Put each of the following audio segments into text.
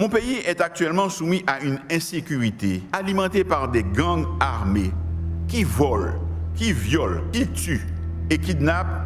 Mon pays est actuellement soumis à une insécurité alimentée par des gangs armés qui volent, qui violent, qui tuent et kidnappent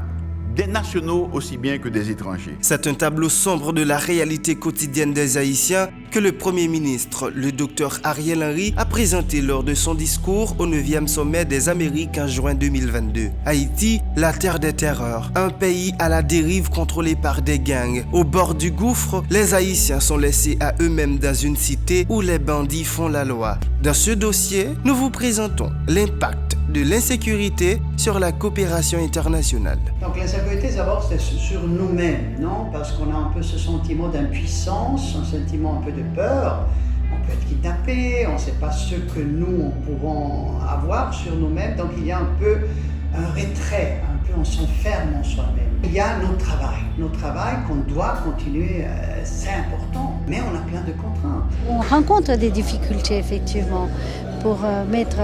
des nationaux aussi bien que des étrangers. C'est un tableau sombre de la réalité quotidienne des Haïtiens que le Premier ministre, le Dr Ariel Henry, a présenté lors de son discours au 9e sommet des Amériques en juin 2022. Haïti, la terre des terreurs, un pays à la dérive contrôlé par des gangs. Au bord du gouffre, les Haïtiens sont laissés à eux-mêmes dans une cité où les bandits font la loi. Dans ce dossier, nous vous présentons l'impact de l'insécurité sur la coopération internationale. Donc l'insécurité, d'abord, c'est sur nous-mêmes, non? Parce qu'on a un peu ce sentiment d'impuissance, un sentiment un peu de peur. On peut être kidnappé, on ne sait pas ce que nous pourrons avoir sur nous-mêmes. Donc il y a un peu un retrait, un peu on s'enferme en soi-même. Il y a notre travail qu'on doit continuer, c'est important, mais on a plein de contraintes. On rencontre des difficultés, effectivement, pour mettre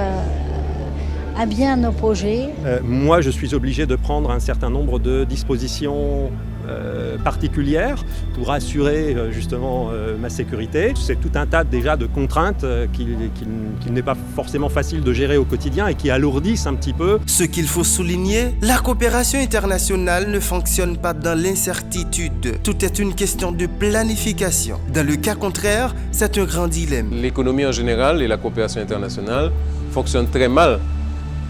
à bien nos projets. Moi, je suis obligé de prendre un certain nombre de dispositions particulières pour assurer justement ma sécurité. C'est tout un tas déjà de contraintes qu'il n'est pas forcément facile de gérer au quotidien et qui alourdissent un petit peu. Ce qu'il faut souligner, la coopération internationale ne fonctionne pas dans l'incertitude. Tout est une question de planification. Dans le cas contraire, c'est un grand dilemme. L'économie en général et la coopération internationale fonctionnent très mal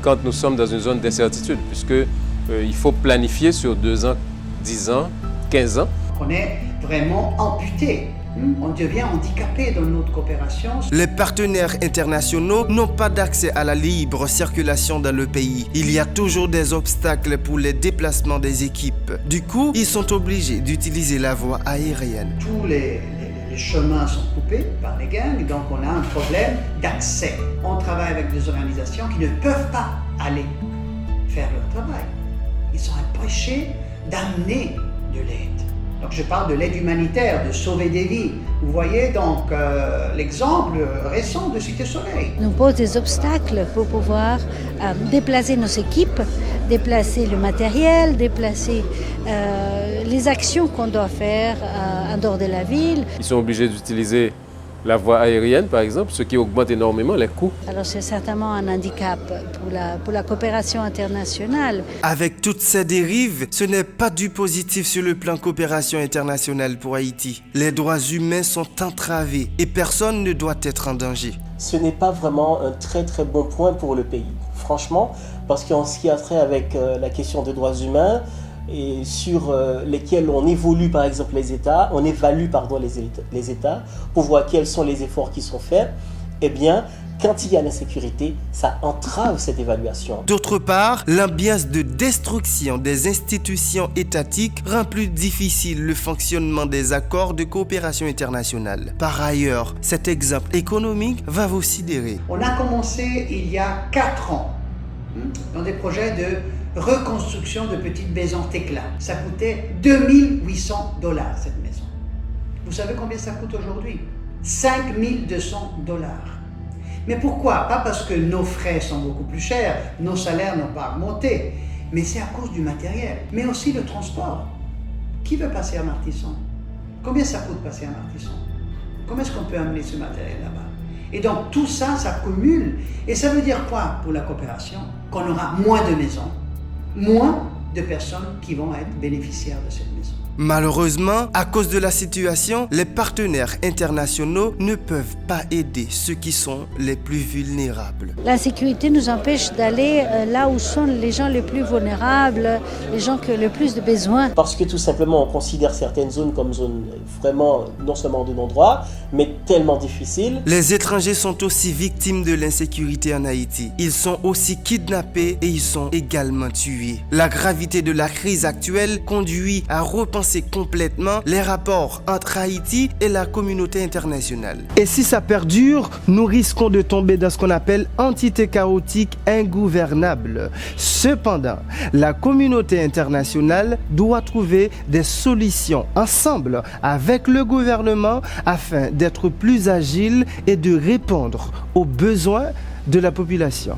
quand nous sommes dans une zone d'incertitude, puisqu'il faut planifier sur 2 ans, 10 ans, 15 ans. On est vraiment amputé. On devient handicapé dans notre coopération. Les partenaires internationaux n'ont pas d'accès à la libre circulation dans le pays. Il y a toujours des obstacles pour les déplacements des équipes. Du coup, ils sont obligés d'utiliser la voie aérienne. Tous les chemins sont coupés par les gangs, donc on a un problème d'accès. On travaille avec des organisations qui ne peuvent pas aller faire leur travail. Ils sont empêchés d'amener de l'aide. Donc je parle de l'aide humanitaire, de sauver des vies. Vous voyez donc l'exemple récent de Cité Soleil. Nous pose des obstacles pour pouvoir déplacer nos équipes, déplacer le matériel, déplacer les actions qu'on doit faire en dehors de la ville. Ils sont obligés d'utiliser la voie aérienne, par exemple, ce qui augmente énormément les coûts. Alors c'est certainement un handicap pour la coopération internationale. Avec toutes ces dérives, ce n'est pas du positif sur le plan coopération internationale pour Haïti. Les droits humains sont entravés et personne ne doit être en danger. Ce n'est pas vraiment un très très bon point pour le pays, franchement, parce qu'en ce qui a trait avec la question des droits humains, et sur lesquels on évolue par exemple les États, on évalue les États pour voir quels sont les efforts qui sont faits, eh bien, quand il y a l'insécurité, ça entrave cette évaluation. D'autre part, l'ambiance de destruction des institutions étatiques rend plus difficile le fonctionnement des accords de coopération internationale. Par ailleurs, cet exemple économique va vous sidérer. On a commencé il y a 4 ans dans des projets de reconstruction de petites maisons Tekla. Ça coûtait $2800 cette maison. Vous savez combien ça coûte aujourd'hui? $5200. Mais pourquoi? Pas parce que nos frais sont beaucoup plus chers, nos salaires n'ont pas augmenté, mais c'est à cause du matériel, mais aussi le transport. Qui veut passer à Martisson? Combien ça coûte passer à Martisson? Comment est-ce qu'on peut amener ce matériel là-bas? Et donc tout ça, ça cumule. Et ça veut dire quoi pour la coopération? Qu'on aura moins de maisons, moins de personnes qui vont être bénéficiaires de cette maison. Malheureusement, à cause de la situation, les partenaires internationaux ne peuvent pas aider ceux qui sont les plus vulnérables. L'insécurité nous empêche d'aller là où sont les gens les plus vulnérables, les gens qui ont le plus de besoins. Parce que tout simplement, on considère certaines zones comme zones vraiment non seulement de non-droit, mais tellement difficiles. Les étrangers sont aussi victimes de l'insécurité en Haïti. Ils sont aussi kidnappés et ils sont également tués. La gravité de la crise actuelle conduit à repenser complètement les rapports entre Haïti et la communauté internationale. Et si ça perdure, nous risquons de tomber dans ce qu'on appelle entité chaotique ingouvernable. Cependant, la communauté internationale doit trouver des solutions ensemble avec le gouvernement afin d'être plus agile et de répondre aux besoins de la population.